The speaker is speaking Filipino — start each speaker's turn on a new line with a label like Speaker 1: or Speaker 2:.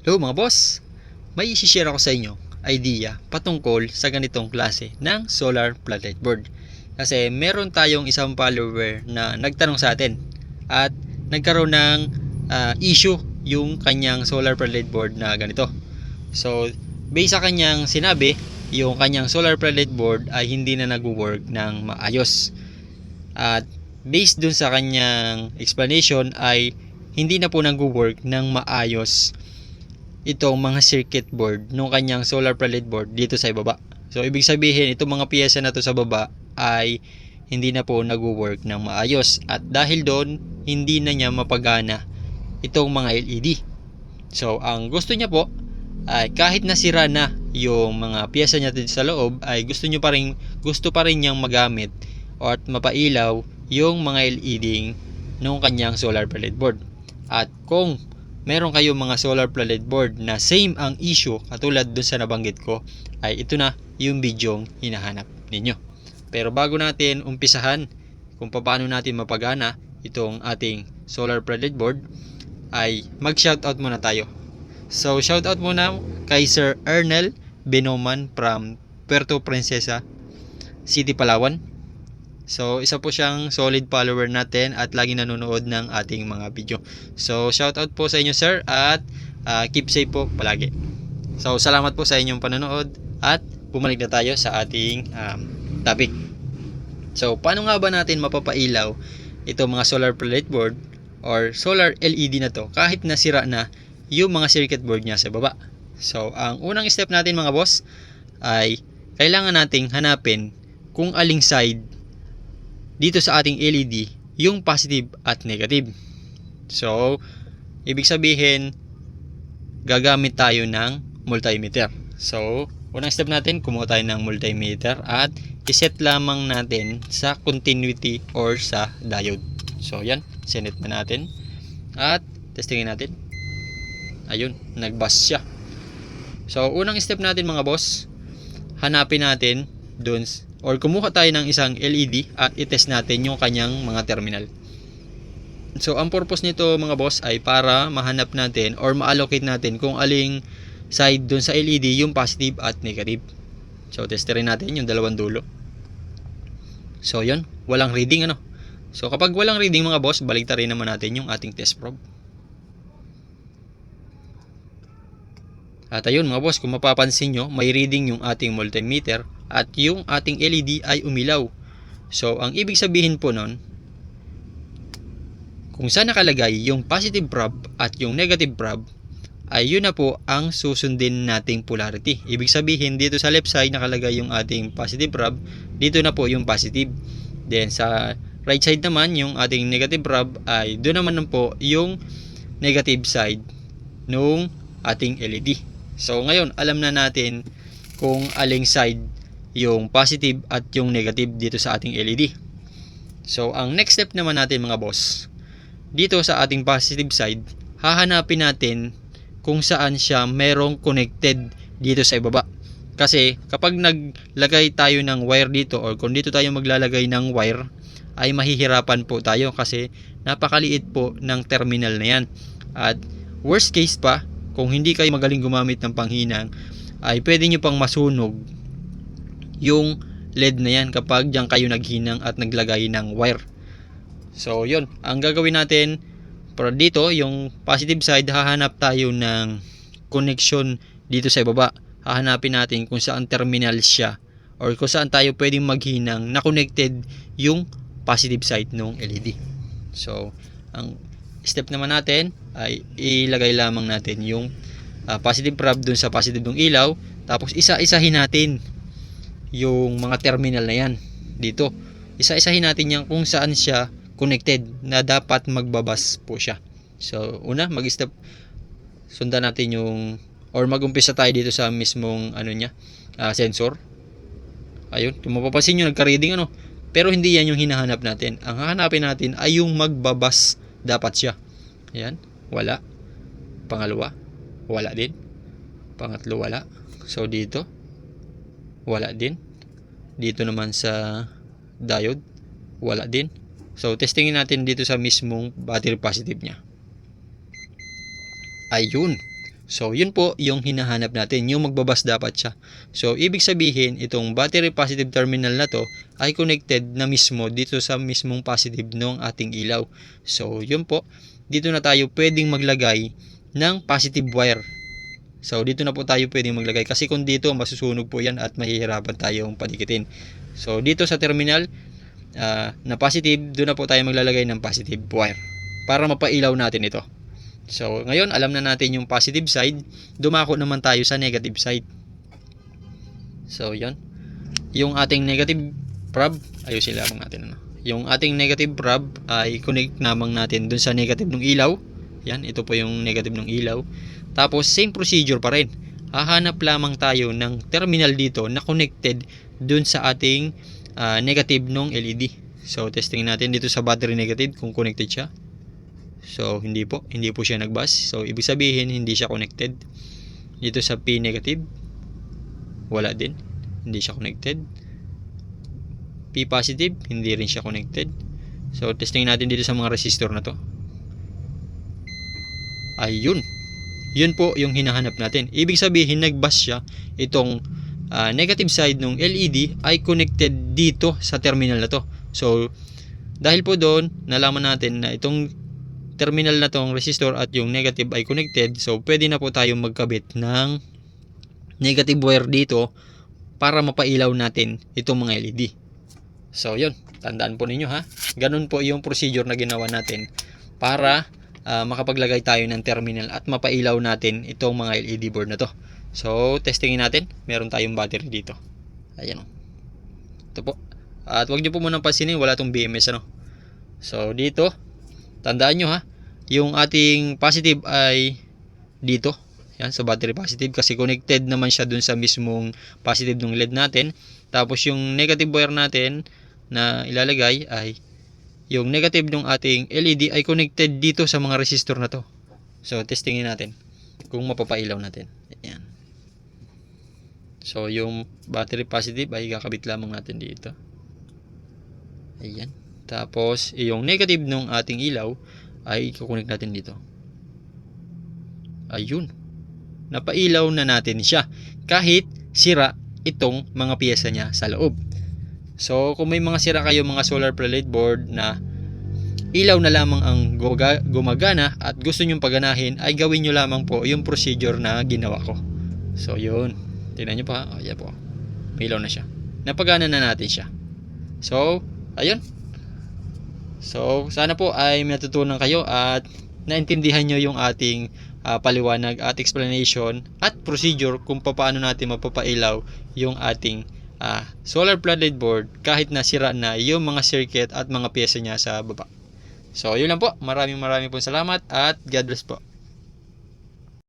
Speaker 1: Hello mga boss! May isi-share ako sa inyo idea patungkol sa ganitong klase ng solar floodlight board. Kasi meron tayong isang follower na nagtanong sa atin at nagkaroon ng issue yung kanyang solar floodlight board na ganito. So, based sa kanyang sinabi, yung kanyang solar floodlight board ay hindi na nag-work ng maayos. At based dun sa kanyang explanation ay hindi na po nag-work ng maayos itong mga circuit board ng kanyang solar floodlight board dito sa ibaba. So ibig sabihin itong mga piyesa na to sa baba ay hindi na po nagwo-work ng maayos at dahil doon hindi na niya mapagana itong mga LED. So ang gusto niya po ay kahit nasira na yung mga piyesa niya dito sa loob ay gusto pa rin niyang magamit o at mapailaw yung mga LED ng kanyang solar floodlight board. At kung meron kayong mga solar floodlight board na same ang issue katulad dun sa nabanggit ko, ay ito na yung bidyong hinahanap ninyo. Pero bago natin umpisahan kung paano natin mapagana itong ating solar floodlight board, ay mag-shoutout muna tayo. So shoutout muna kay Sir Ernel Benoman from Puerto Princesa City, Palawan. So, isa po siyang solid follower natin at lagi nanonood ng ating mga video. So, shoutout po sa inyo sir at keep safe po palagi. So, salamat po sa inyong panonood at bumalik na tayo sa ating topic. So, paano nga ba natin mapapailaw itong mga solar floodlight board or solar LED na to kahit nasira na yung mga circuit board niya sa baba? So, ang unang step natin mga boss ay kailangan nating hanapin kung aling side dito sa ating LED yung positive at negative. So, ibig sabihin gagamit tayo ng multimeter. So, unang step natin, kumuha tayo ng multimeter at iset lamang natin sa continuity or sa diode. So, yan, sinet na natin at testingin natin. Ayun, nag-bust siya. So, unang step natin mga boss, hanapin natin dun or kumuha tayo ng isang LED at itest natin yung kanyang mga terminal. So ang purpose nito mga boss ay para mahanap natin or ma-allocate natin kung aling side dun sa LED yung positive at negative. So testerin natin yung dalawang dulo. So yun, walang reading ano. So kapag walang reading mga boss, baliktarin naman natin yung ating test probe. At ayun mga boss, kung mapapansin nyo, may reading yung ating multimeter at yung ating LED ay umilaw. So, ang ibig sabihin po nun, kung saan nakalagay yung positive prob at yung negative prob, ay yun na po ang susundin nating polarity. Ibig sabihin, dito sa left side nakalagay yung ating positive prob, dito na po yung positive. Then, sa right side naman, yung ating negative prob, ay doon naman po yung negative side nung ating LED. So, ngayon, alam na natin kung aling side yung positive at yung negative dito sa ating LED. So, ang next step naman natin mga boss, dito sa ating positive side, hahanapin natin kung saan siya merong connected dito sa ibaba. Kasi kapag naglagay tayo ng wire dito or kung dito tayo maglalagay ng wire, ay mahihirapan po tayo kasi napakaliit po ng terminal na yan. At worst case pa, kung hindi kayo magaling gumamit ng panghinang, ay pwede nyo pang masunog yung LED na yan kapag diyan kayo naghinang at naglagay ng wire. So yun, ang gagawin natin para dito, yung positive side, hahanap tayo ng connection dito sa ibaba. Hahanapin natin kung saan terminal siya or kung saan tayo pwedeng maghinang na connected yung positive side ng LED. So ang step naman natin ay ilagay lamang natin yung positive prob dun sa positive ng ilaw, tapos isa-isahin natin yung mga terminal na yan dito. Isa-isahin natin yan kung saan siya connected na dapat magbabas po siya. So una, mag-step, sundan natin yung or mag-umpisa tayo dito sa mismong sensor. Ayun, kung mapapansin nyo, nagka-reading pero hindi yan yung hinahanap natin. Ang hahanapin natin ay yung magbabas dapat siya. Ayan, wala. Pangalawa, wala din. Pangatlo, wala. So dito, wala din. Dito naman sa diode, wala din. So testingin natin dito sa mismong battery positive niya. Ayun, So, yun po yung hinahanap natin, yung magbabas dapat siya. So, ibig sabihin, itong battery positive terminal na to ay connected na mismo dito sa mismong positive ng ating ilaw. So, yun po, dito na tayo pwedeng maglagay ng positive wire. So, dito na po tayo pwedeng maglagay kasi kung dito, masusunog po yan at mahihirapan tayong padikitin. So, dito sa terminal na positive, doon na po tayo maglalagay ng positive wire para mapailaw natin ito. So, ngayon, alam na natin yung positive side. Dumako naman tayo sa negative side. So, yun. Yung ating negative prob, ayusin lang natin. Yung ating negative prob ay connect naman natin dun sa negative ng ilaw. Yan, ito po yung negative ng ilaw. Tapos, same procedure pa rin. Hahanap lamang tayo ng terminal dito na connected dun sa ating negative ng LED. So, testing natin dito sa battery negative kung connected siya. So, hindi po siya nagbus. So, ibig sabihin, hindi siya connected. Dito sa P negative, wala din. Hindi siya connected. P positive, hindi rin siya connected. So, testing natin dito sa mga resistor na to. Ayun. Yun po yung hinahanap natin. Ibig sabihin, nagbus siya. Itong negative side ng LED ay connected dito sa terminal na to. So, dahil po doon, nalaman natin na itong terminal na tong resistor at yung negative ay connected, so pwede na po tayong magkabit ng negative wire dito para mapailaw natin itong mga LED. So yun, tandaan po ninyo ha, ganun po yung procedure na ginawa natin para makapaglagay tayo ng terminal at mapailaw natin itong mga LED board na to. So testingin natin, meron tayong battery dito. Ayan o, ito po. At wag nyo po munang pansinin, wala tong BMS ano. So dito, tandaan nyo ha, yung ating positive ay dito. Yan, sa battery positive kasi connected naman siya dun sa mismong positive ng LED natin. Tapos yung negative wire natin na ilalagay ay yung negative ng ating LED ay connected dito sa mga resistor na to. So testingin natin kung mapapailaw natin. Ayan. So yung battery positive ay kakabit lamang natin dito. Ayan. Tapos, yung negative ng ating ilaw ay kukunik natin dito. Ayun. Napailaw na natin siya. Kahit sira itong mga piyesa niya sa loob. So, kung may mga sira kayo mga solar plate board na ilaw na lamang ang gumagana at gusto nyong paganahin, ay gawin nyo lamang po yung procedure na ginawa ko. So, yun. Tingnan nyo pa. Ayan po. May ilaw na siya. Napagana na natin siya. So, ayun. So, sana po ay natutunan kayo at naintindihan nyo yung ating paliwanag at explanation at procedure kung paano natin mapapailaw yung ating solar floodlight board kahit na sira na yung mga circuit at mga pyesa niya sa baba. So, yun lang po. Maraming pong salamat at God bless po.